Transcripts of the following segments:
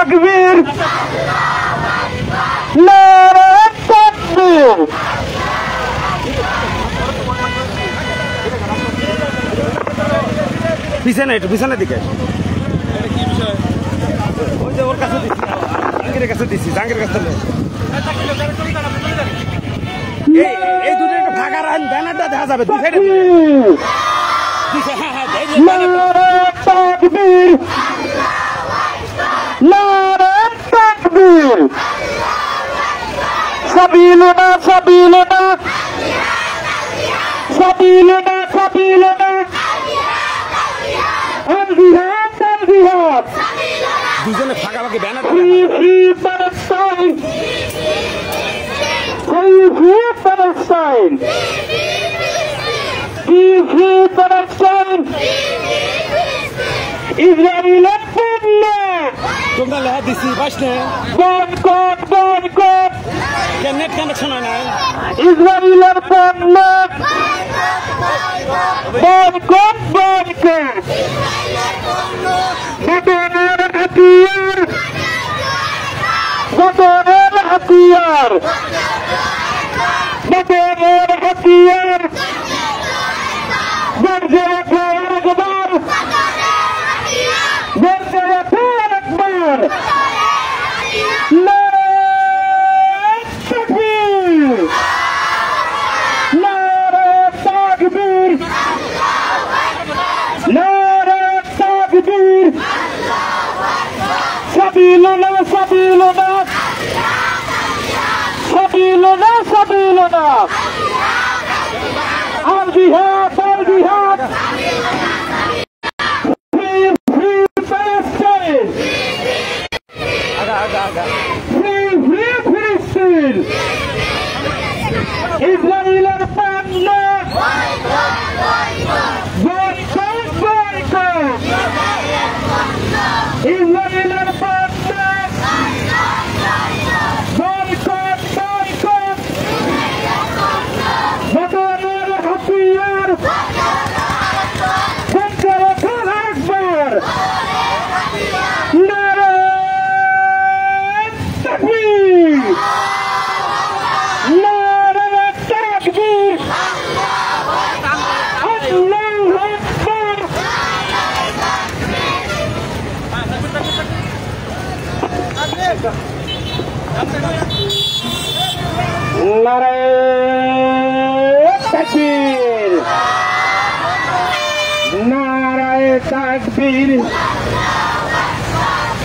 তাকবীর নারায়ে তাকবীর পিছনে একটু পিছনের দিকে ওই যে ওর কাছে দিচ্ছি জাহাঙ্গীরের কাছে দিচ্ছি জাহাঙ্গীরের কাছে এই দুটো একটু ফাঁকা রাখেন ব্যানারটা দেখা যাবে দুই সাইডে নারায়ে তাকবীর নারায়ে তাকবীর সাবিলুনা সাবিলুনা সাবিলুনা সাবিলুনা আল জিহাদ দুজনে ফাঁকাফাঁকি banner free Palestine free Palestine free Palestine ইসরায়েলের পণ্য তোমরা লেখা দিচ্ছি বাস নে বয়কট বয়কট নেট কানেকশন হয় না ইসরায়েলের পণ্য বয়কট বয়কট বদরের হাতিয়ার বদরের হাতিয়ার বদরের হাতিয়ার বর্জরে ফের একবার বর্জরে ফের একবার নারায়ে তাকবীর নারায়ে তাকবীর নারায়ে তাকবীর সাবিলুনা সাবিলুনা সাবিলুনা সাবিলুনা আল জিহাদ free Palestine free Palestine ইসরায়েলের পণ্য বয়কট বয়কট ইসরায়েলের পণ্য বয়কট বয়কট বদরের হাতিয়ার বর্জরে ফের একবার নারায়ে তাকবীর নারায়ে তাকবীর আল্লাহু আকবার নারায়ে তাকবীর নারায়ে তাকবীর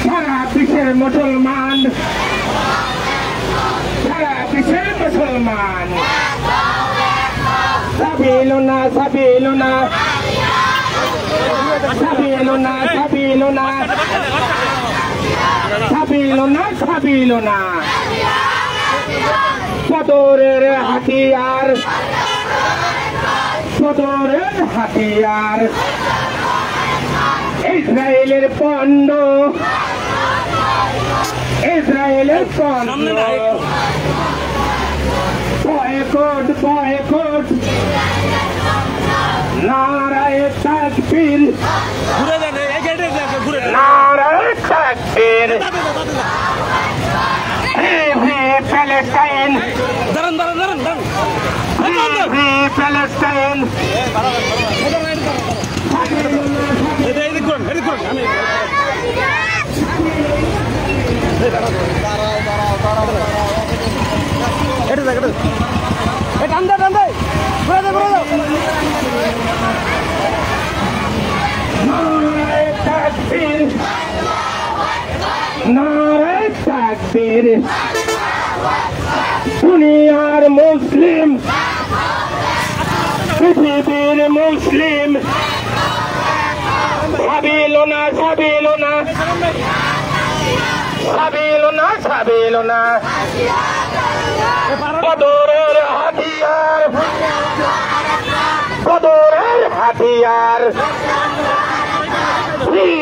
সারা বিশ্বের মুসলমান সারা বিশ্বের মুসলমান সাবিলুনা সাবিলুনা সাবিলুনা সাবিলুনা সাবিলুনা সাবিলুনা বদরের হাতিয়ার বদরের হাতিয়ার ইসরায়েলের পণ্য ইসরায়েলের পণ্য বয়কট বয়কট নারায়ে তাকবীর ঘুরে যান এই গেটে ঘুরে নারায়ে তাকবীর free Palestine দাঁড়ান দাঁড়ান দাঁড়ান দাঁড়ান free Palestine এদিক করুন আমি এটা দেখ এটা টান দে ঘুরে দে নারায়ে তাকবীর নারায়ে তাকবীর দুনিয়ার মুসলিম পৃথিবীর মুসলিম সাবিলুনা সাবিলুনা সাবিলুনা সাবিলুনা বদরের হাতিয়ার বদরের হাতিয়ার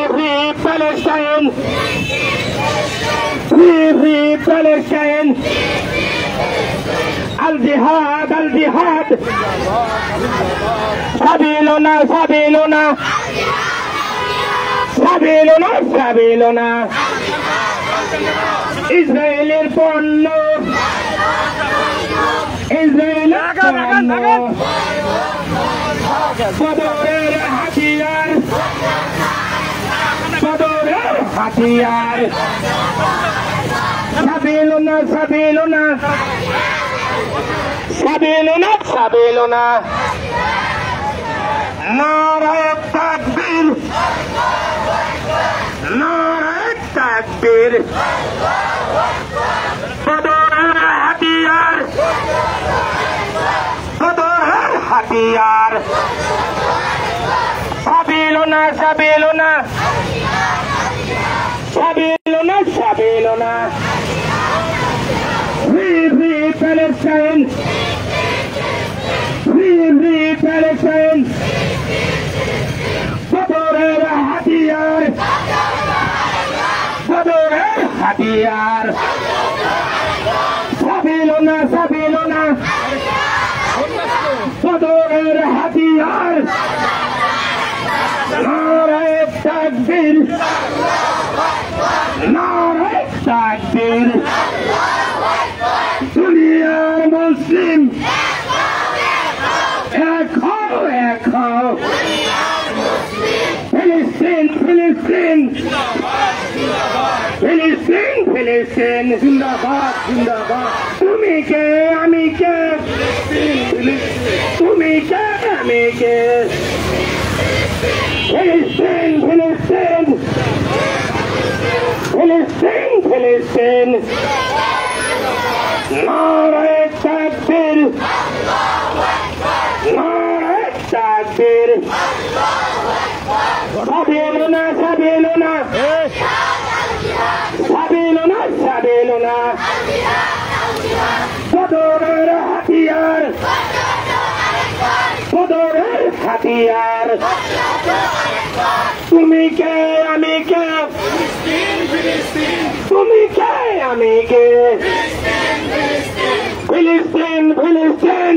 free Palestine free Palestine al jihad সাবিলুনা সাবিলুনা সাবিলুনা সাবিলুনা ইসরায়েলের পণ্য, ইসরায়েলের পণ্য, বদরের হাতিয়ার, বদরের হাতিয়ার, সাবিলুনা সাবিলুনা সাবিলুনা সাবিলুনা, নারায়ে তাকবীর, নারায়ে তাকবীর, বদরের হাতিয়ার, বদরের হাতিয়ার, সাবিলুনা সাবিলুনা সাবিলুনা সাবিলুনা, Free, free Palestine! Free, free Palestine! বদরের হাতিয়ার, বদরের হাতিয়ার, সাবিলুনা সাবিলুনা, বদরের হাতিয়ার, নারায়ে তাকবীর, নারায়ে তাকবীর, দুনিয়ার মুসলিম এক হও, এক হও, ফিলিস্তিন, ফিলিস্তিন, ফিলিস্তিন, ফিলিস্তিন, জিন্দাবাদ, জিন্দাবাদ, তুমি কে আমি কে, তুমি কে আমি কে, ফিলিস্তিন, ফিলিস্তিন, ফিলিস্তিন, ফিলিস্তিন, নারায়ে তাকবীর, নারায়ে তাকবীর, সাবিলুনা সাবিলুনা সাবিলুনা সাবিলুনা, বদরের হাতিয়ার, বদরের হাতিয়ার, তুমি কে আমি কে, তুমি কে আমি কে, ফিলিস্তিন, ফিলিস্তিন,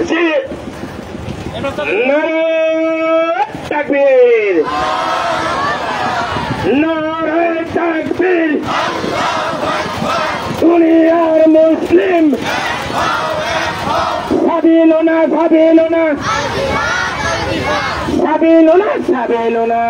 জি, নারায়ে তাকবীর, নারায়ে তাকবীর, দুনিয়ার মুসলিম সাবিলুনা সাবিলুনা সাবিলুনা সাবিলুনা,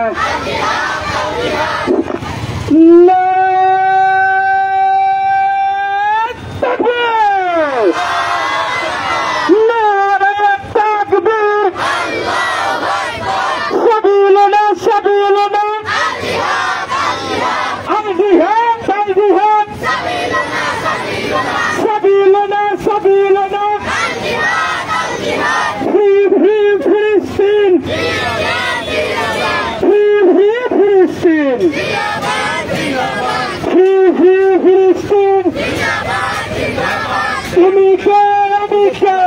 তুমি কে আমি কে,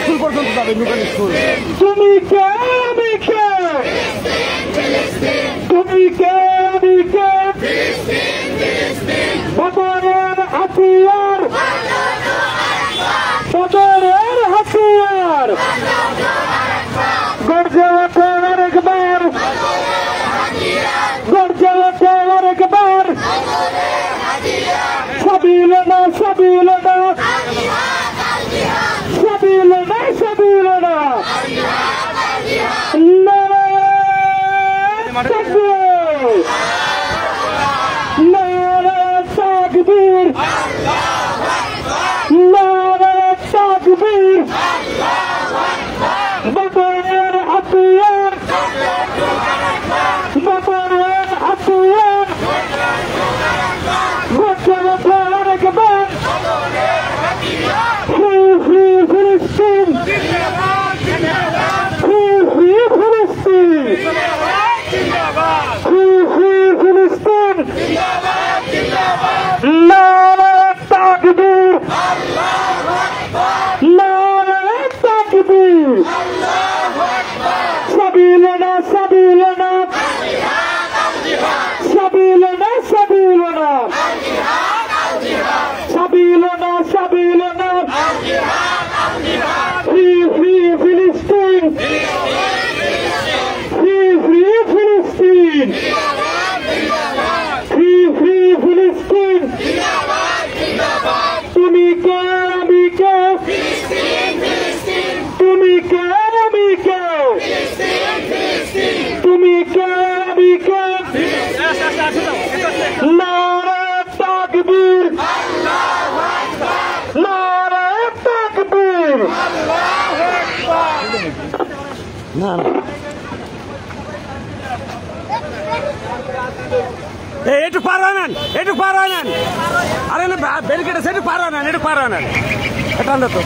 স্কুল পর্যন্ত যাবে নুকান স্কুল, তুমি কে আমি কে, তুমি কে আমি কে, বদরের হাতিয়ার, বদরের হাতিয়ার, গর্জে ওঠো আরেকবার, গর্জে ওঠো আরেকবার, সাবিলুনা সাবিলুনা সাবিলুনা সাবিলুনা, নারায়ে তাকবীর, নারায়ে তাকবীর, নারায়ে তাকবীর, বদরের হাতিয়ার, বদরের হাতিয়ার, গর্জে ওঠো আরেকবার, free, free Palestine, free, free Palestine, free, free Palestine, নারায়ে তাকবীর, নারায়ে তাকবীর, সাবিলুনা সাবিলুনা সাবিলুনা সাবিলুনা সাবিলুনা সাবিলুনা, free, free Palestine, free, free Palestine, free, কে আমি কে তুমি কে আমি কে নারে তাকবীর নারে তাকবীর না না একটু পার নেন একটু পার নেন আরে ব্যারিকেড আছে একটু পার নেন একটু পার নেন এটা তো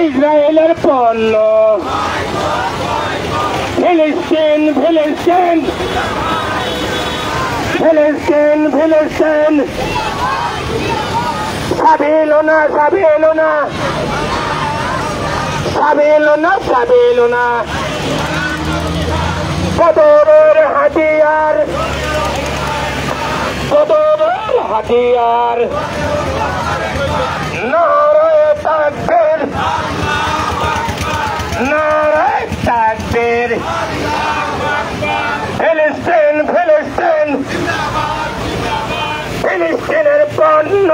ইসরায়েলের পণ্য ফিলিস্তিন ফিলিস্তিন ফিলিস্তিন ফিলিস্তিন সাবিলুনা সাবিলুনা সাবিলুনা সাবিলুনা বদরের হাতিয়ার বদরের হাতিয়ার নারে তাকবীর নারে তাকবীর ফিলিস্তিন ফিলিস্তিন ফিলিস্তিনের পণ্য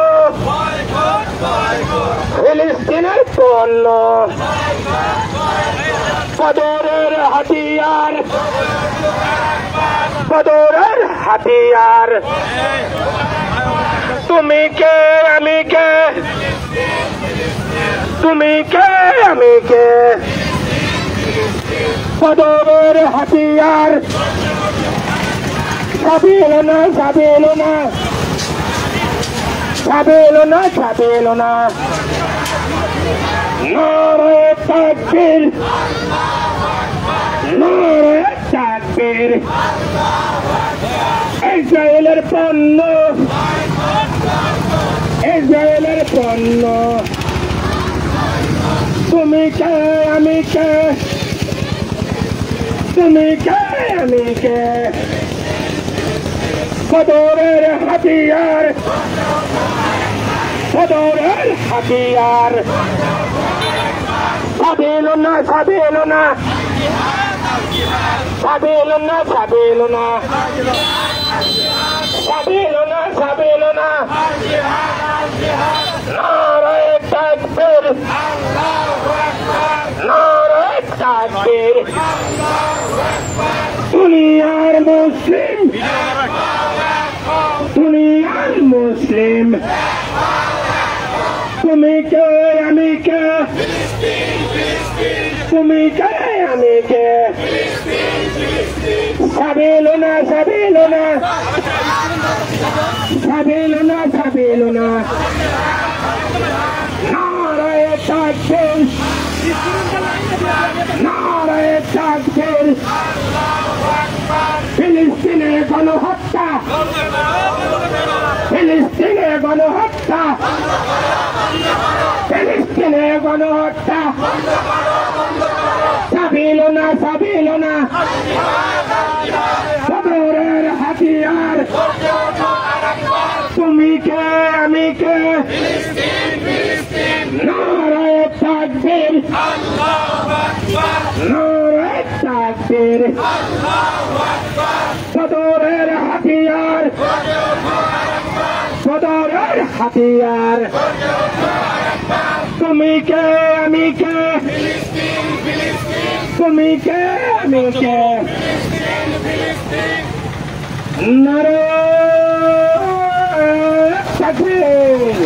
ফিলিস্তিনের পণ্য বদরের হাতিয়ার বদরের হাতিয়ার তুমি কে আমি কে, তুমি কে আমি কে, কদমের হাতিয়ার ছাপিল না ছাপিল না ছাপিল না ছাপিল না। নারায়ে তাকবীর, নারায়ে তাকবীর। ইসরায়েলের পণ্য, ইসরায়েলের পণ্য। তুমি কে আমি কে, তুমি কে আমি কে, কদরের হাতিয়ার, কদরের হাতিয়ার। ছাপিল না ছাপিল না ছাপিল না ছাপিল না ছাপিল না ছাপিল না। নারায়ে তাকবীর, নারায়ে তাকবীর। দুনিয়ার মুসলিম, দুনিয়ার মুসলিম। তুমি কে আমি কে, তুমি কে আমি কে, ছাপিল না ছাপিল না ছাপিল না ছাপিল না। নারায়ে তাকবীর, নারায়ে তাকবীর। ফিলিস্তিনের গণহত্যা, ফিলিস্তিনের গণহত্যা, ফিলিস্তিনের গণহত্যা। ছাপিল না ছাপিল না কদরের হাতিয়ার। তুমি কে আমি কে, নারায়ে তাকবীর, নারায়ে তাকবীর। কদরের হাতিয়ার, কদরের হাতিয়ার। তুমি কে আমি কে, তুমি কে আমি কে। নারায়ে তাকবীর,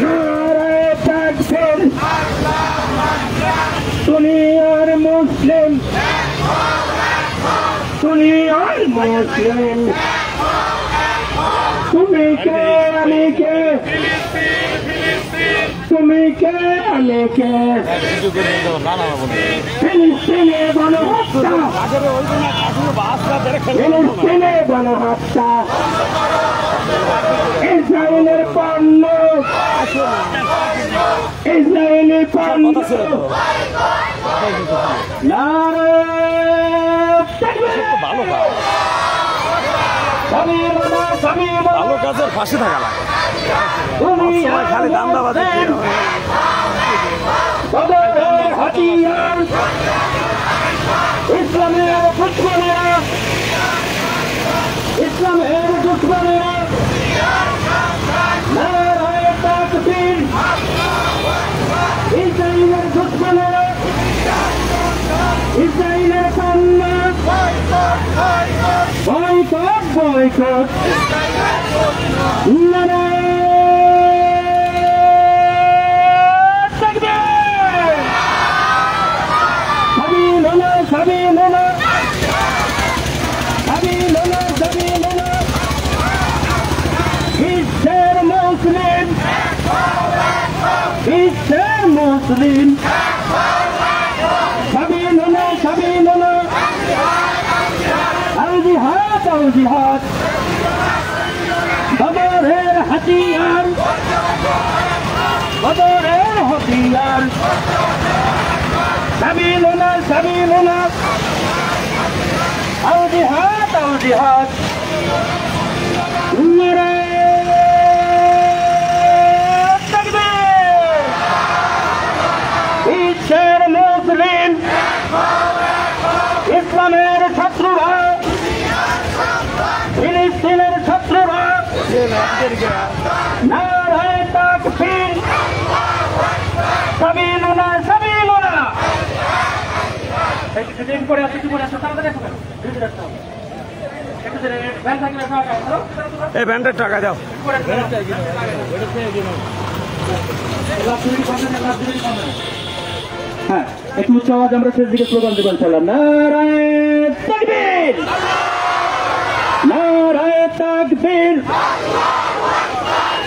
নারায়ে তাকবীর। দুনিয়ার মুসলিম, দুনিয়ার মুসলিম। তুমি কে আমি কে, তুমি কে আমি কে। ফিলিস্তিনের গণহত্যা, ফিলিস্তিনের গণহত্যা। ইসরায়েলের পণ্য, ইসরায়েলি পণ্য। নারায়ে তাকবীর। ভালো কাজের পাশে থাকা লাগে, সবসময় খালি দান্দাবাজি। হাতিয়ার ইসলামের দুশ্মনেরা, ইসলামের দুশ্মনেরা। নারায়ে তাকবীর। ইসরায়েলের দুশ্মনেরা, ইসরায়েলের পণ্য। Boycott, boycott. নারায়ে তাকবীর। ছাপিল না ছাপিল না ছাপিল না ছাপিল না। বিশ্বের মুসলিম, বিশ্বের মুসলিম। ছাপিল না ছাপিল না। আল জিহাদ, আল জিহাদ। কদরের হাতিয়ার, কদরের হাতিয়ার। ছাপিল না ছাপিল না। আল জিহাদ, আল জিহাদ। নারায়ে তাকবীর। বিশ্বের মুসলিম, ইসলামের শত্রুরা, ফিলিস্তিনের শত্রুরা। নারায়ে তাকবীর। ছাপিল না ছাপিল না। করে আসো, তাড়াতাড়ি আসো। এই ব্যান্ডের টাকা দাও। হ্যাঁ, একটু উচ্চ আওয়াজ আমরা শেষ দিকে স্লোগান দেবেন চললাম। নারায়ে তাকবীর, নারায়ে তাকবীর,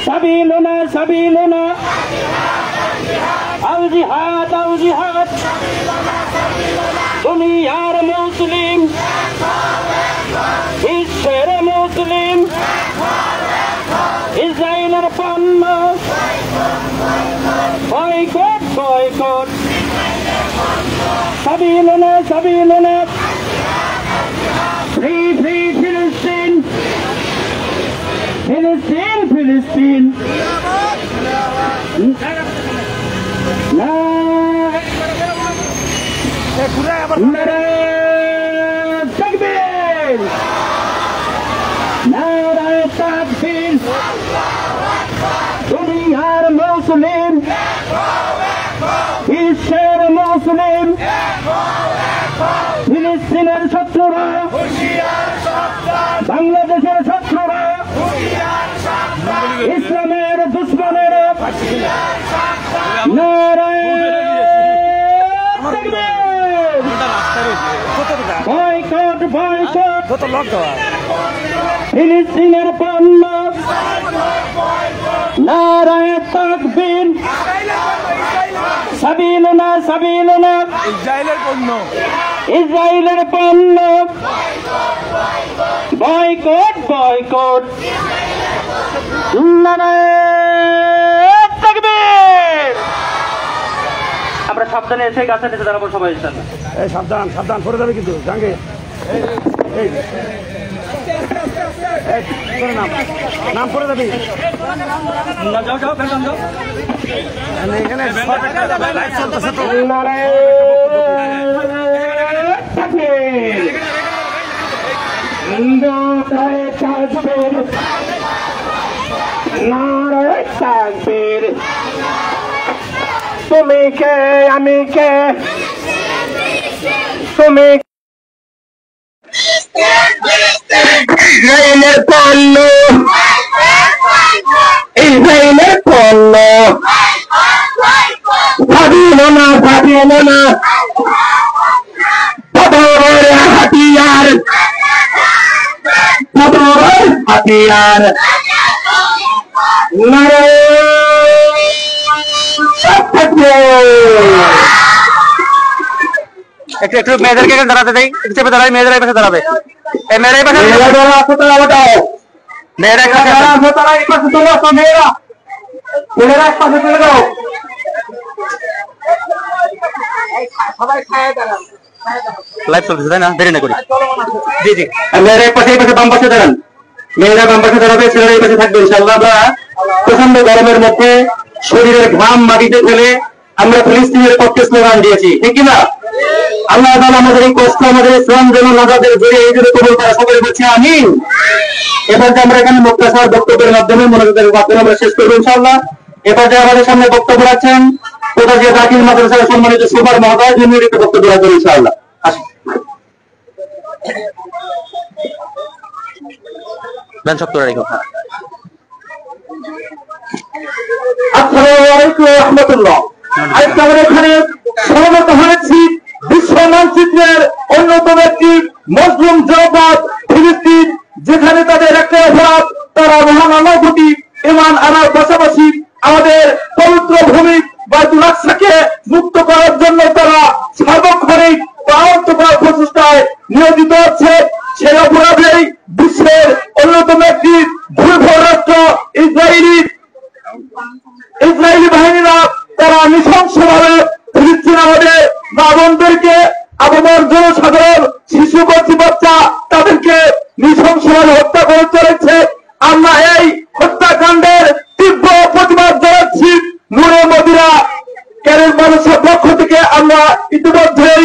সাবিলুনা সাবিলুনা, আল জিহাদ আল জিহাদ, দুনিয়ার মুসলিম, বিশ্বের মুসলিম, ইসরায়েলের পণ্য বয়কট বয়কট, সাবিলুনা সাবিলুনা, ফ্রি ফ্রি ফিলিস্তিন, ফিলিস্তিন ফিলিস্তিন, নারায়ে তাকবীর, নারায়ে তাকবীর, দুনিয়ার মুসলিম, বিশ্বের মুসলিম, ফিলিস্তিনের শত্রুরা, বাংলাদেশের শত্রুরা, ইসলামের দুশ্মনেরা, নারায়ে তাকবীর, বয়কট বয়কট, ফিলিস্তিনের পণ্য, নারায়ে তাকবীর, সাবিলুনা সাবিলুনা, ইসরায়েলের পণ্য, ইসরায়েলের পণ্য বয়কট বয়কট, নারায়ে তাকবীর। আমরা সাবধানে এসে গাছের নিচে দাঁড়াবো সবাই ইনশাআল্লাহ। এই সাবধান সাবধান, পড়ে যাবে কিন্তু জাঙ্গে। এই নাম নাম পড়ে যাবি, যাও যাও যাও। এখানে লাইভ চলতেছে তো। নারায়ে তাকবীর, নারায়ে তাকবীর, নারায়ে তাকবীর। তুমি কে আমি কে, তুমি ইসরায়েলের পণ্য, ইসরায়েলের পণ্য, ভাবিলুনা ভাবিলুনা, বদরের হাতিয়ার, বদরের হাতিয়ার, নারায়ে একটু একটু মেয়েদেরকে দাঁড়াতে দেয়, একটু চেপে দাঁড়াই, মেয়েদের পাশে দাঁড়াবে। এই মেয়েদের পাশে, মেয়েরা মেয়েরা এক পাশে চলে আসো, মেয়েরা ছেলেরা এক পাশে চলে যাও। লাইভ চলতেছে তাই না, দেরি না করি। জি জি, মেয়েরা এক পাশে এই পাশে বাম পাশে দাঁড়ান, মেয়েরা বাম পাশে দাঁড়াবে, ছেলেরা এই পাশে থাকবে ইনশাআল্লাহ। আমরা প্রচন্ড গরমের মধ্যে শরীরের ঘাম মাটিতে ফেলে আমরা ফিলিস্তিনের পক্ষে স্লোগান দিয়েছি, ঠিক কিনা? আল্লাহ তাআলা আমাদের এই কষ্ট, আমাদের শ্রম যেন নাজাতের জড়িয়ে এই জন্য কবুল করা, সকলে বলছি আমিন। এবার যে আমরা এখানে মুক্তাসার বক্তব্যের মাধ্যমে মনোযোগের মাধ্যমে আমরা শেষ করবো ইনশাআল্লাহ। এবার যে আমাদের সামনে বক্তব্য রাখছেন কোটাজিয়া দাখিল মাদ্রাসার সম্মানিত সুপার মহোদয়, যিনি একটু বক্তব্য রাখবেন ইনশাআল্লাহ। আসুন। ব্যান শক্ত রেখো। আসসালামু আলাইকুম ওয়া রাহমাতুল্লাহ। আজকে আমরা এখানে সমবেত হয়েছি বিশ্ব মানচিত্রের অন্যতম একটি মুসলিম জনপদ ফিলিস্তিন, যেখানে তাদের একটা অপরাধ, তারা মহান আল্লাহর প্রতি ঈমান আনার পাশাপাশি আমাদের পবিত্র ভূমি বাইতুল আকসাকে মুক্ত করার জন্য তারা সার্বক্ষণিক প্রাণান্তকর প্রচেষ্টায় নিয়োজিত হচ্ছে। সেই অপরাধেই বিশ্বের অন্যতম একটি ভূমিভূ রাষ্ট্র ইসরায়েলি বাহিনীরা তারা নৃশংসভাবে ফিলিস্তিন আমাদের মা বোনদেরকে, আমাদের জনসাধারণ, শিশু কচি বাচ্চা, তাদেরকে নৃশংসভাবে হত্যা করে চলেছে। আমরা এই হত্যাকাণ্ডের তীব্র প্রতিবাদ জানাচ্ছি। নূরে মদিনা ক্যারের মানুষের পক্ষ থেকে আমরা ইতিমধ্যেই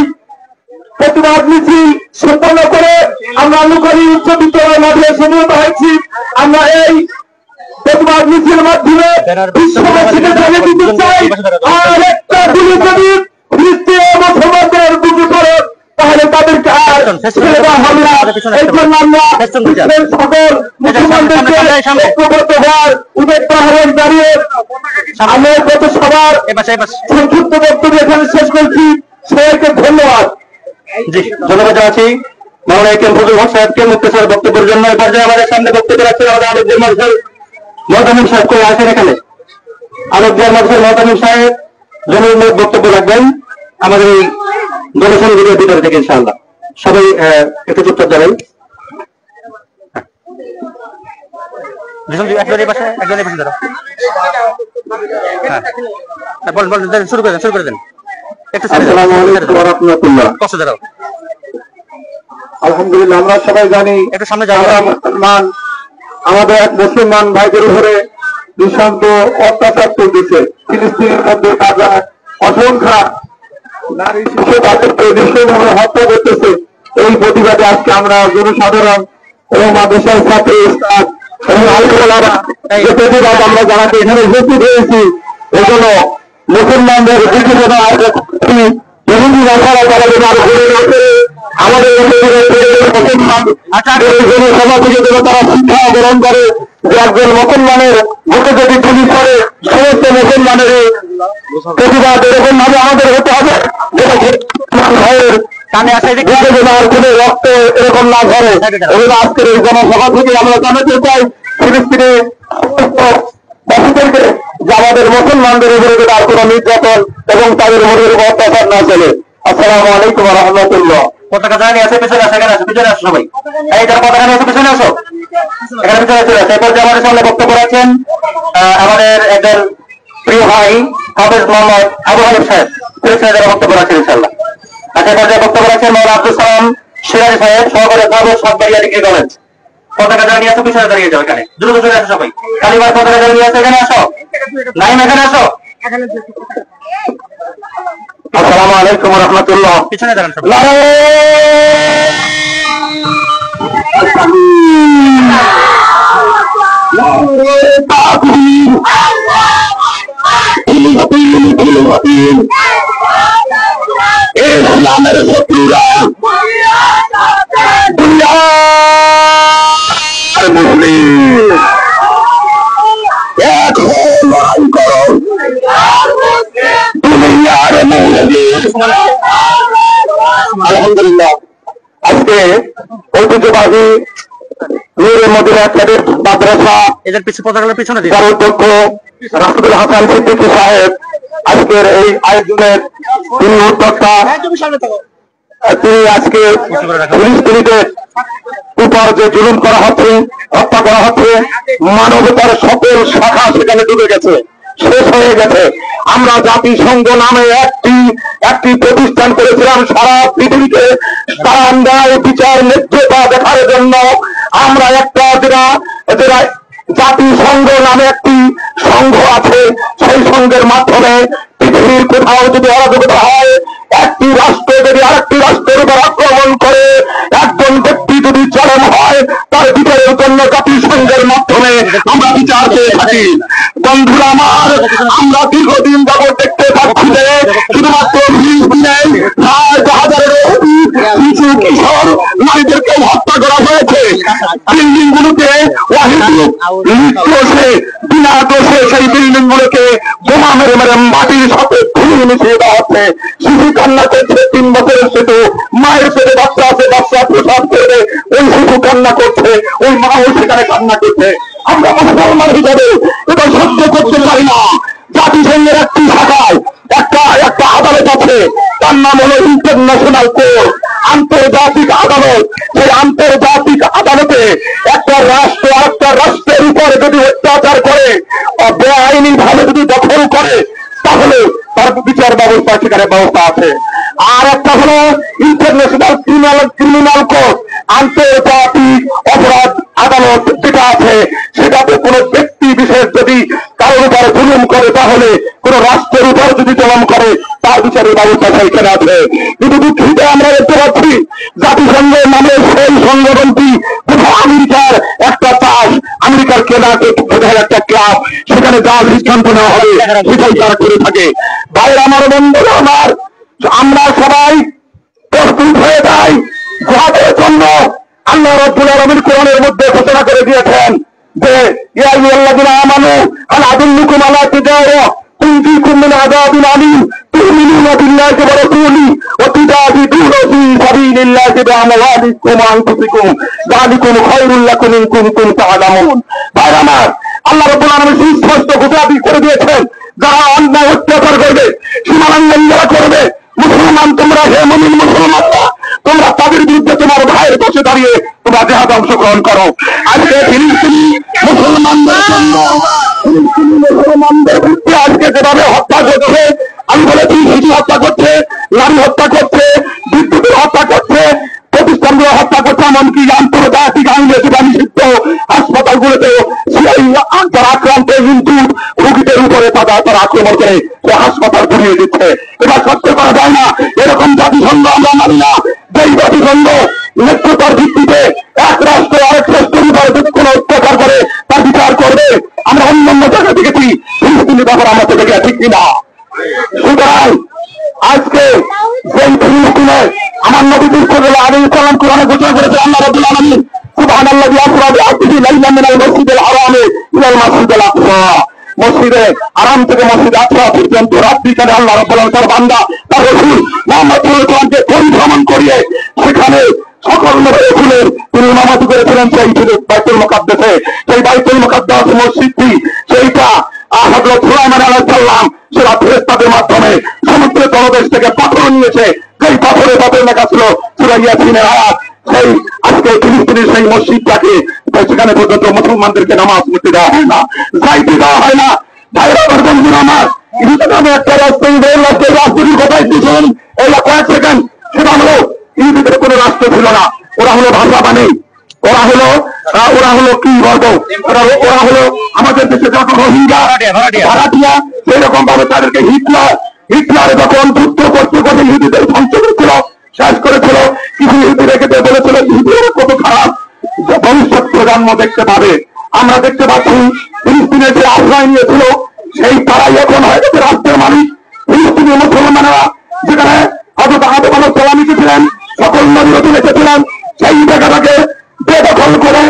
প্রতিবাদ মিছিল সম্পন্ন করে আমরা লুকারি উচ্চ বিদ্যালয় মাঠে সমবেত হয়েছি। আমরা এই প্রতিবাদ মিছিলের মাধ্যমে বিশ্ববাসীকে জানিয়ে দিতে চাই, আর একটা গুলি যদি ফিলিস্তিন মুসলমানদের বুঝে করে, তাহলে তাদেরকে আর হবে না। এই জন্য আমরা বিশ্বের সকল মুসলমানদেরকে ঐক্যবদ্ধ হওয়ার উদ্যোক্তা হয়ে দাঁড়িয়ে আমরা গত সবার সংক্ষিপ্ত বক্তব্য এখানে শেষ করছি। সবাইকে ধন্যবাদ। জি, ধন্যবাদ জানাচ্ছি মাওলানা একে এম ফজলুল হক সাহেবকে মুক্তসর বক্তব্যের জন্য। এই পর্যায়ে আমাদের সামনে বক্তব্য রাখছেন আমাদের আলোকদিয়ার মাদ্রাসার মহতামিম সাহেব। করে আসেন এখানে আলোকদিয়ার মাদ্রাসার মহতামিম সাহেব জনমূলক বক্তব্য রাখবেন আমাদের এই ডোনেশনগুলোর ভিতরে থেকে ইনশাআল্লাহ। সবাই একটু চুপচাপ যাবেন। একজনের পাশে দাঁড়াও। হ্যাঁ, শুরু করে দেন। আলহামদুলিল্লাহ, আমরা সবাই জানি একটু সামনে মুসলমান আমাদের এক মুসলমান ভাইদের উপরে নৃশংস অত্যাচার চলতেছে। ফিলিস্তিনের মধ্যে তারা অসংখ্য নারী শিশু তাদেরকে নৃশংসভাবে হত্যা করতেছে। এই প্রতিবাদে আজকে আমরা জনসাধারণ এবং মাদ্রাসার ছাত্র স্টাফ এবং আলহামদুলিল্লাহ এই প্রতিবাদ আমরা জানাতে এখানে উপস্থিত হয়েছি। এজন্য মুসলমানদের আমাদের সভা থেকে যেন তারা শিক্ষা গ্রহণ করে যে একজন মুসলমানের ভোটে যদি পুলিশ করে সমস্ত মুসলমানের প্রতিবাদ এরকম ভাবে আমাদের হতে হবে ভাইয়ের কানে আসে কোনো রক্ত এরকম না ধরে। এগুলো আজকের এই জনসভা থেকে আমরা জানাতে চাই ফিলিস্তিনে বাসীদেরকে যে আমাদের মুসলমানদের উপরে আর কোনো নির্যাতন এবং তাদের মনের উপর অত্যাচার না চলে। আসসালামু আলাইকুম ওয়া রাহমাতুল্লাহ। পতাকা জানি আছে, পেছনে আসো, এখানে আসো, পিছনে আসো সবাই। এই যারা পতাকা নিয়ে আসো পিছনে আসো, এখানে পিছনে চলে আসো। এরপর যে আমাদের সামনে বক্তব্য রাখছেন আমাদের একজন প্রিয় ভাই হাফেজ মোহাম্মদ আবু হানিফ সাহেব। পিছনে যারা বক্তব্য রাখছেন ইনশাআল্লাহ। আচ্ছা, এরপর যে বক্তব্য রাখছেন মাওলানা আব্দুল সালাম সিরাজি সাহেব, সহকারী অধ্যাপক সাতবাড়িয়া ডিগ্রি কলেজ। পতাকা জানি আছে, পিছনে দাঁড়িয়ে যাও। এখানে দ্রুত চলে আসো সবাই। কালিমার পতাকা জানি আছে, এখানে আসো। নাইম এখানে আসো। আসসালামু আলাইকুম ওয়া রাহমাতুল্লাহ। পিছনে দাঁড়ান সবাই। ইসলামের শত্রুরা মুসলিম এক লড়াই করো দুনিয়ার আলহামদুলিল্লাহ। আজকে ঐতিহ্যবাহী নূরে মদিনা ক্যাডেট মাদ্রাসা এদের পতাকার পিছনে যার অধ্যক্ষ রাশিদুল হাসান সিদ্দিকী সাহেব আজকের এই আয়োজনের তিনি উদ্যোক্তা। তিনি আজকে ফিলিস্তিনিদের উপর যে জুলুম করা হচ্ছে, হত্যা করা হচ্ছে, মানবতার সকল শাখা সেখানে ডুবে গেছে, শেষ হয়ে গেছে। আমরা জাতিসংঘ নামে একটি প্রতিষ্ঠান করেছিলাম সারা পৃথিবীতে ন্যায় বিচার ন্যায্যতা দেখার জন্য। আমরা একটা যেটা জাতিসংঘ নামে একটি সংঘ আছে, সেই সংঘের মাধ্যমে পৃথিবীর কোথাও যদি অরাজকতা হয়, একটি রাষ্ট্র যদি আরেকটি রাষ্ট্রের উপর আক্রমণ করে, একজন ব্যক্তি যদি চরম হয়, তার বিচারের জন্য জাতিসংঘের মাধ্যমে আমরা বিচার পেয়ে থাকি। বন্ধুরা আমার, আমরা দীর্ঘদিন যাবৎ দেখতে পাচ্ছি যে শুধুমাত্র ফিলিস্তিনে 5,000-এরও অধিক শিশু কিশোর নারীদেরকে হত্যা করা হয়েছে। বিল্ডিং গুলোতে বিনা দোষে সেই বিল্ডিং গুলোকে বোমা মেরে মেরে মাটির সাথে ধুয়ে মিশিয়ে দেওয়া হচ্ছে। শিশু কান্না করছে, 3 বছরের শিশু, মায়ের পেটে বাচ্চা আছে, বাচ্চা প্রসাদ করে ওই শিশু কান্না করছে, ওই মাও সেখানে কান্না করছে। আমরা মুসলমান হিসাবে এটা সহ্য করতে পারি না। জাতিসংঘের একটি শাখায় একটা আদালত আছে, তার নাম হলো ইন্টারন্যাশনাল কোর্ট, আন্তর্জাতিক আদালত। সেই আন্তর্জাতিক আদালতে একটা রাষ্ট্র আরেকটা রাষ্ট্রের উপরে যদি অত্যাচার করে, বেআইনি ভাবে যদি দখল করে, তাহলে তার বিচার ব্যবস্থা সেখানে ব্যবস্থা আছে। আর একটা হলো ইন্টারন্যাশনাল ক্রিমিনাল কোর্ট, আন্তর্জাতিক অপরাধ আদালত যেটা আছে, সেটাতে কোনো ব্যক্তি বিশেষ যদি কারোর উপরে জুলুম করে, তাহলে কোন রাষ্ট্রের উপর যদি জুলুম করে, তার বিচারের ব্যবস্থা সেখানে আছে। কিন্তু দুঃখিত আমরা দেখতে পাচ্ছি জাতিসংঘের নামে সেই সংগঠনটি কোথাও আমেরিকার একটা চাষ, আমেরিকার কেনাকে বোধহয় একটা ক্লাব, সেখানে যা সিদ্ধান্ত নেওয়া হবে সেটাই তারা করে থাকে। ভাইয়ের আমার, বন্ধুরা আমার, আমরা সবাই প্রস্তুত হয়ে যাই যাদের জন্য আল্লাহ রাব্বুল আলামিন কোরআনের মধ্যে ঘোষণা করে দিয়েছেন যে ইয়া আইয়ুহাল্লাযীনা আমানু হাল আদুল্লুকুম আলা তিজারা তুনজিকুম মিন আযাবিন আলীম তু'মিনুনা বিল্লাহি ওয়া রাসূলিহি ওয়া তুজাহিদুনা ফী সাবিলিল্লাহি বিআমওয়ালিকুম ওয়া আনফুসিকুম যালিকুম খায়রুল লাকুম ইন কুনতুম তা'লামুন। ভাই আমার, আল্লাহ রাব্বুল আলামিন সুস্পষ্ট ঘোষণা করে দিয়েছেন, যারা অন্যায় অত্যাচার করবে, সীমালঙ্ঘন যারা করবে, মুসলমান তোমরা, হে মুমিন মুসলমানরা, তোমরা তাদের বিরুদ্ধে তোমার ভাইয়ের পাশে দাঁড়িয়ে তোমরা জিহাদে অংশগ্রহণ করো। আজকে ফিলিস্তিনি মুসলমানদের জন্য, ফিলিস্তিনি মুসলমানদের বিরুদ্ধে আজকে যেভাবে হত্যা করছে, আমি বলেছি শিশু হত্যা করছে, নারী হত্যা করছে, বিদ্যুতের হত্যা করছে, প্রতিষ্ঠানগুলো হত্যা করছে, এমনকি আন্তর্জাতিক আইনে যেটা নিষিদ্ধ হাসপাতালগুলোতে যারা আক্রান্ত কিন্তু রোগীদের উপরে তারা আক্রমণ করে সে হাসপাতাল ঘুরিয়ে দিচ্ছে। এটা সত্য করা যায় না। এরকম জাতিসংঘ আমরা মানি না। যেই জাতিসংঘ নেতৃত্বের ভিত্তিতে এক রাষ্ট্র আরেক রাষ্ট্রের উপরে যদি কোনো অত্যাচার করে তার বিচার করবে, আমরা অন্যান্য জায়গা দেখেছি, ফিলিস্তিনি ব্যাপার আমরা তো দেখে ঠিক কিনা। সুতরাং আজকে সেই ফিলিস্তিনে আমার নবীদের সাল্লাল্লাহু আলাইহি ওয়াসাল্লাম কোরআনে ঘোষণা করেছে, আল্লাহ রাব্বুল আলামিন সুবহানাল্লাযী আসরা বিআবদিহি লাইলাম মিনাল মাসজিদিল হারামি ইলাল মাসজিদিল আকসা, মসজিদে আরাম থেকে মসজিদ আকসা পর্যন্ত রাত্রিকালে আল্লাহ রাব্বুল আলামিন তার বান্দা তার রাসূল মুহাম্মদ সাল্লাল্লাহু আলাইহি ওয়াসাল্লামকে পরিভ্রমণ করিয়ে সেখানে সকল নবীদের তিনি ইমামতি করেছিলেন সেই বাইতুল মুকাদ্দাসে। সেই বাইতুল মুকাদ্দাস মসজিদটি সেইটা হযরত সুলাইমান আলাইহিস সালাম সেরা ফেরেশতাদের মাধ্যমে সমুদ্রের তলদেশ থেকে পাথর নিয়েছে, যেই পাথরে লেখা ছিল সূরা ইয়াসিনের আয়াত। সেই আজকে ফিলিস্তিনের সেই মসজিদটাকে সেখানে পর্যন্ত মুসলমানদেরকে নামাজ পড়তে দেওয়া হয় না, যাইতে দেওয়া হয় না। ভাইরা বন্ধুরা আমার, ইহুদিদের নামে একটা রাষ্ট্রের কথাই দিয়েছিলেন এই কয়েক সেকেন্ড। সেটা হলো ইহুদিদের কোনো রাষ্ট্র ছিল না, ওরা হলো ভাষা বাণী, ওরা হলো কি বলবো, ওরা হলো আমাদের দেশে যখন রোহিঙ্গা ভাড়াটিয়া, সেরকম ভাবে তাদেরকে হিটলার যখন যুদ্ধ করতে করতে ইহুদিদের ধ্বংস করেছিল, শেষ করেছিল, কিছু ইহুদি রেখে বলেছিল ইহুদিরা কত খারাপ ভবিষ্যৎ প্রজন্ম দেখতে পাবে। আমরা দেখতে পাচ্ছি ফিলিস্তিনের যে আশ্রয় নিয়েছিল সেই তারাই এখন হয়ে গেছে রাষ্ট্রের মালিক। ফিলিস্তিনি মুসলমানেরা যেখানে হযরত আদম আলাইহিস সালাম এসেছিলেন, সকল নবী রাসূল এসেছিলেন, সেই জায়গাটাকে বেদখল করে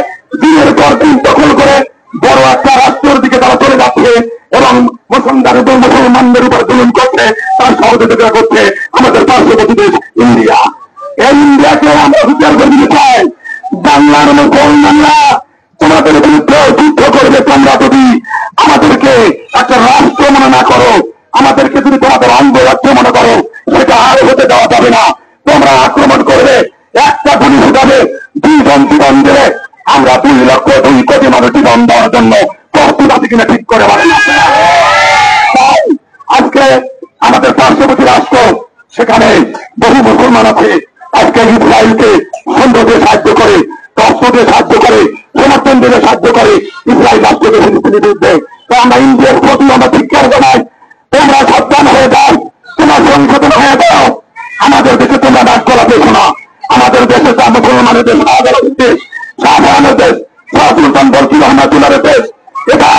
দিনের পর দিন দখল করে বড় একটা রাষ্ট্রের দিকে তারা চলে যাচ্ছে এবং মুসলমানদের উপর জুলুম করছে, তার সহযোগিতা করছে আমাদের পার্শ্ববর্তী দেশ ইন্ডিয়া। এই ইন্ডিয়াকে আমরা বিচার করে দিতে চাই। বাংলার মুসলমানরা তোমাদের বিরুদ্ধে যুদ্ধ করবে, তোমরা যদি আমাদেরকে একটা রাষ্ট্র মনে না করো, আমাদেরকে যদি তোমাদের অঙ্গরাজ্য মনে করো, সেটা আর হতে দেওয়া যাবে না। তোমরা আক্রমণ করবে, একটা গুলি ফুটাবে, 2 জন জীবন দেবে, আমরা 2 কোটি মানুষ জীবন দেওয়ার জন্য প্রস্তুত আছি কিনা ঠিক করে পারে না। আজকে আমাদের পার্শ্ববর্তী রাষ্ট্র, সেখানে বহু মুসলমান আছে, আজকে ইসরায়েলকে সন্দেহ দিয়ে সাহায্য করে, অস্ত্র দিয়ে সাহায্য করে, সমর্থন দিয়ে সাহায্য করে ইসরায়েল রাষ্ট্রকে ফিলিস্তিনের বিরুদ্ধে। তো আমরা ইন্ডিয়ার প্রতি আমরা ধিক্কার জানাই, তোমরা সাবধান হয়ে যাও, তোমরা সংশোধন হয়ে যাও। আমাদের দেশে তোমরা ডাক করা দেখো না। আমাদের দেশে মুসলমানের দেশ, শাহজালালের দেশ, শাহজাহানের দেশ, শাহ সুলতান বলকি রহমাতুল্লাহের দেশ, এটা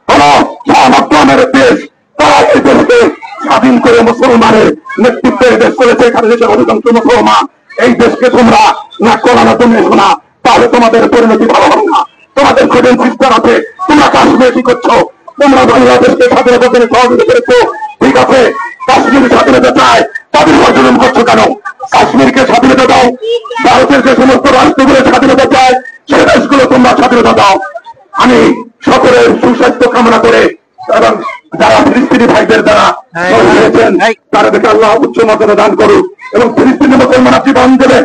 হলো শাহ মকদুমের দেশ। তারা এই দেশকে স্বাধীন করে মুসলমানের নেতৃত্বের দেশ করেছে, এখানে দেশের অধিকাংশ মুসলমান। এই দেশকে তোমরা নাক কলানোর জন্য এসো না, তাহলে তোমাদের পরিণতি ভালো হবে না। তোমাদের কঠিন সিস্টেম আছে, তোমরা কাশ্মীর কি করছো, তোমরা বাংলাদেশকে স্বাধীনতার জন্য সহযোগিতা করেছো, ঠিক আছে, কাশ্মীর স্বাধীনতা চায়, তাদের জুলুম করছো কেন? কাশ্মীরকে স্বাধীনতা দাও, ভারতের যে সমস্ত রাষ্ট্রগুলো স্বাধীনতা চায় সেই দেশগুলো তোমরা স্বাধীনতা দাও। আমি সকলের সুস্বাস্থ্য কামনা করে এবং যারা ফিলিস্তিনি ভাইদের দ্বারা হয়েছেন তাদেরকে আল্লাহ উচ্চ মর্যাদা দান করুক এবং ফিলিস্তিনি মুসলমানরা জীবন দেবে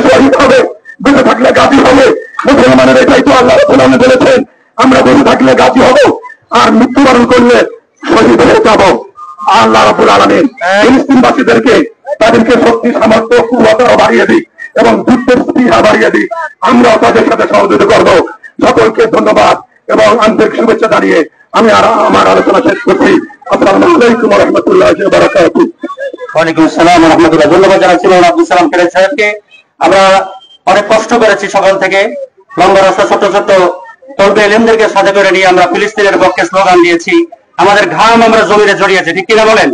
শহীদ হবে, বেঁচে থাকলে গাজী হবে। মুসলমানের এটাই তো আল্লাহ রাব্বুল আলামিন বলেছেন, আমরা বেঁচে থাকলে গাজী হব আর মৃত্যুবরণ করলে শহীদ হয়ে যাব। আল্লাহ রাব্বুল আলামিন ফিলিস্তিনবাসীদেরকে তাদেরকে শক্তি সামর্থ্য কুওয়াত বাড়িয়ে দিক এবং যুদ্ধের স্পৃহা বাড়িয়ে দিক। আমরাও তাদের সাথে সহযোগিতা করব। সকলকে ধন্যবাদ এবং আন্তরিক শুভেচ্ছা জানিয়ে আমি আমার আলোচনা শেষ করছি। আসসালামু আলাইকুম ওয়া রাহমাতুল্লাহি ওয়া বারাকাতুহু। ওয়ালাইকুম আসসালাম ওয়া রাহমাতুল্লাহ। ধন্যবাদ জানাচ্ছি মৌলানা আব্দুল সালাম খালেদ সাহেবকে। আমরা অনেক কষ্ট করেছি সকাল থেকে, লম্বা রাস্তা, ছোট ছোট তলবে এলেমদেরকে সাথে করে নিয়ে আমরা ফিলিস্তিনের পক্ষে স্লোগান দিয়েছি, আমাদের ঘাম আমরা জমিনে জড়িয়েছি, ঠিক কিনা বলেন?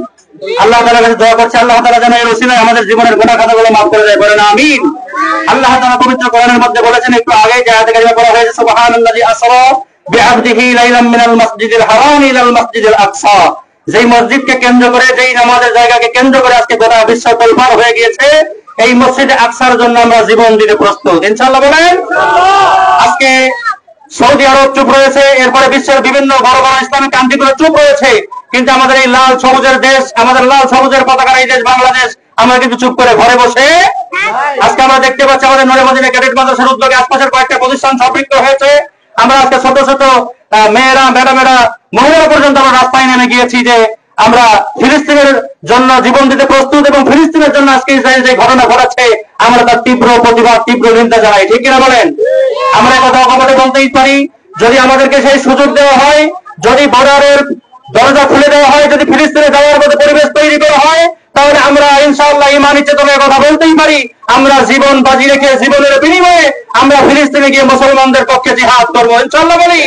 আল্লাহ তাআলার কাছে দোয়া করছি, আল্লাহ তাআলা যেন এর ওসিলায় আমাদের জীবনের গুনাহ খাতাগুলো মাফ করে দেয়, বলেন আমিন। আল্লাহ তাআলা পবিত্র কোরআনের মধ্যে বলেছেন, একটু আগে যে আয়াতে কারিমা বলা হয়েছে, সুবহানাল্লাযী আসরা বিআবদিহি লাইলাম মিনাল মাসজিদিল হারাম ইলাল মাসজিদিল আকসা। যেই মসজিদকে কেন্দ্র করে, যেই নামাজের জায়গাকে কেন্দ্র করে আজকে গোটা বিশ্ব তোলপাড় হয়ে গিয়েছে, এই মসজিদে আকসার জন্য আমরা জীবন দিতে প্রস্তুত, ইনশাআল্লাহ বলেন। আজকে সৌদি আরব চুপ রয়েছে, এরপরে বিশ্বের বিভিন্ন বড় বড় ইসলামিক কান্ট্রিগুলো চুপ রয়েছে, কিন্তু আমাদের এই লাল সবুজের দেশ, আমাদের লাল সবুজের পতাকার এই দেশ বাংলাদেশ, আমরা কিন্তু চুপ করে ঘরে বসে। আজকে আমরা দেখতে পাচ্ছি আমাদের নূরে মদিনা ক্যাডেট মাদ্রাসার উদ্যোগে আশপাশের কয়েকটা প্রতিষ্ঠান সম্পৃক্ত হয়েছে। আমরা আজকে ছোট ছোট মেয়েরা, ম্যাডামেরা, মহিলারা পর্যন্ত আমরা রাস্তায় নেমে গিয়েছি যে আমরা ফিলিস্তিনের জন্য জীবন দিতে প্রস্তুত, এবং ফিলিস্তিনের জন্য আজকে ইসরায়েল যে ঘটনা ঘটাচ্ছে আমরা তার তীব্র প্রতিবাদ, তীব্র নিন্দা জানাই, ঠিক কিনা বলেন? আমরা কথা অকপটে বলতেই পারি, যদি আমাদেরকে সেই সুযোগ দেওয়া হয়, যদি বর্ডারের দরজা খুলে দেওয়া হয়, যদি ফিলিস্তিনে যাওয়ার মতো পরিবেশ তৈরি করা হয়, তাহলে আমরা ইনশাআল্লাহ ঈমানী চেতনার কথা বলতেই পারি, আমরা জীবন বাজি রেখে জীবনের বিনিময়ে আমরা ফিলিস্তিনে গিয়ে মুসলমানদের পক্ষে জিহাদ করবো, ইনশাআল্লাহ বলি।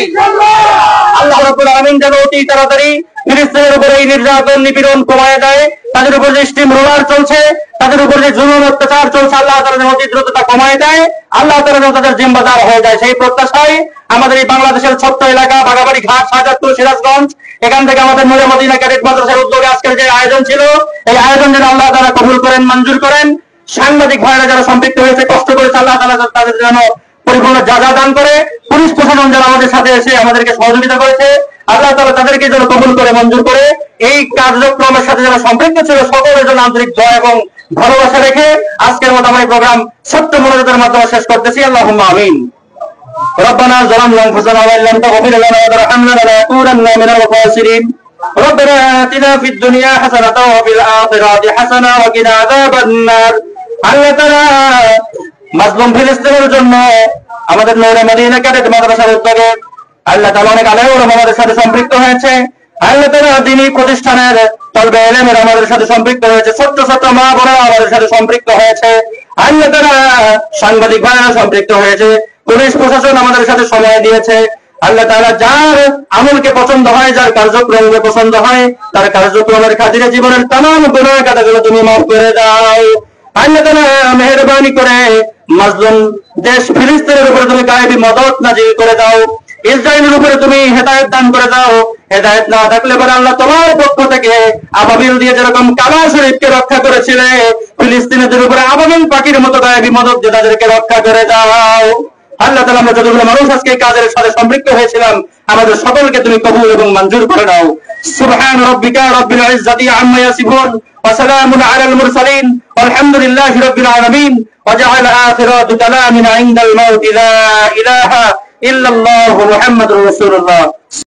আল্লাহ রাব্বুল আলামিন যেন অতি তাড়াতাড়ি ফিলিস্তিনের উপরে এই নির্যাতন নিপীড়ন কমায় দেয়, তাদের উপর যে স্টিম রোলার চলছে, তাদের উপর যে জুলুম অত্যাচার চলছে, আল্লাহ তাআলা যেন অতি দ্রুত তা কমায় দেয়, আল্লাহ তাআলা যেন তাদের জিম্মাদার হয়ে যায়, সেই প্রত্যাশায় আমাদের এই বাংলাদেশের ছোট্ট এলাকা বাগাবাড়ি ঘাট, শাহজাদপুর, সিরাজগঞ্জ, এখান থেকে আমাদের নূরে মদিনা ক্যাডেট মাদ্রাসার উদ্যোগে আজকের যে আয়োজন ছিল, এই আয়োজন যেন আল্লাহ তাআলা কবুল করেন, মঞ্জুর করেন। সাংবাদিক ভাইরা যারা সম্পৃক্ত হয়েছে, কষ্ট করেছে, আল্লাহ তাআলা তাদের যেন পরিপূর্ণ যাজা দান করে। পুলিশ প্রশাসন যারা আমাদের সাথে এসে আমাদেরকে সহযোগিতা করেছে, আল্লাহ তাআলা তাদেরকে যেন কবুল করে, মঞ্জুর করে। এই কার্যক্রমের সাথে যারা সম্পৃক্ত ছিল সকলের জন্য আন্তরিক দোয়া এবং ভালোবাসা রেখে আজকের মতো আমার এই প্রোগ্রাম ছোট্ট মনোযোগের মাধ্যমে শেষ করতেছি। আল্লাহুম্মা আমিন। ربنا ظلمنا انفسنا وان لم تغفر لنا وترحمنا لنكونن من الخاسرين ربنا آتنا في الدنيا حسنة وفي الآخرة حسنة وقنا عذاب النار। আল্লাহ তাআলা মাজলুম ফিলিস্তিনের জন্য আমাদের নূরে মদিনা ক্যাডেট মাদ্রাসার উদ্যোগে আল্লাহ তাআলা অনেক আলেম আমাদের সাথে সম্পৃক্ত হয়েছে। আল্লাহ তাআলা দ্বীনি প্রতিষ্ঠানের তলবে ইলমের আমাদের সাথে সম্পৃক্ত হয়েছে, ছোট্ট ছোট্ট মা বোনেরা আমাদের সাথে সম্পৃক্ত হয়েছে। আল্লাহ তাআলা সাংবাদিক ভাইরা সম্পৃক্ত হয়েছে, পুলিশ প্রশাসন আমাদের সাথে সময় দিয়েছে। আল্লাহ তাআলা যার আমলকে পছন্দ হয়, যার কার্যক্রমকে পছন্দ হয়, তার কার্যক্রমের খাতিরে জীবনের তামাম গুনাহ কাটাগুলো তুমি মাফ করে দাও। আল্লাহ তাআলা মেহেরবানি করে মাজলুম দেশ ফিলিস্তিনের উপরে তুমি গায়েবী মদদ নাজিল করে দাও, ইসরায়েলের উপরে তুমি হেদায়েত দান করে দাও। হেদায়েত না থাকলে পরে আল্লাহ তোমার পক্ষ থেকে আবাবিল দিয়ে যেরকম কাবা শরীফকে রক্ষা করেছিলে, ফিলিস্তিনের উপরে আবাবিল পাখির মতো গায়েবী মদদ দিয়ে তাদেরকে রক্ষা করে দাও। আল্লাহ তাআলা আমরা যতগুলো মানুষ আজকে এই কাজের সাথে সম্পৃক্ত হয়েছিলাম, আমাদের সকলকে তুমি কবুল এবং মঞ্জুর করে নাও। সুবহান রাব্বিকা রাব্বিল ইজ্জাতি আম্মা ইয়াসিফুন ওয়া সালামুন আলাল মুরসালিন ওয়ালহামদুলিল্লাহি রাব্বিল আলামিন ওয়া জাআলা আখিরাতু কালামিনা ইনদাল মাউতি লা ইলাহা ইল্লাল্লাহু মুহাম্মাদুর রাসূলুল্লাহ।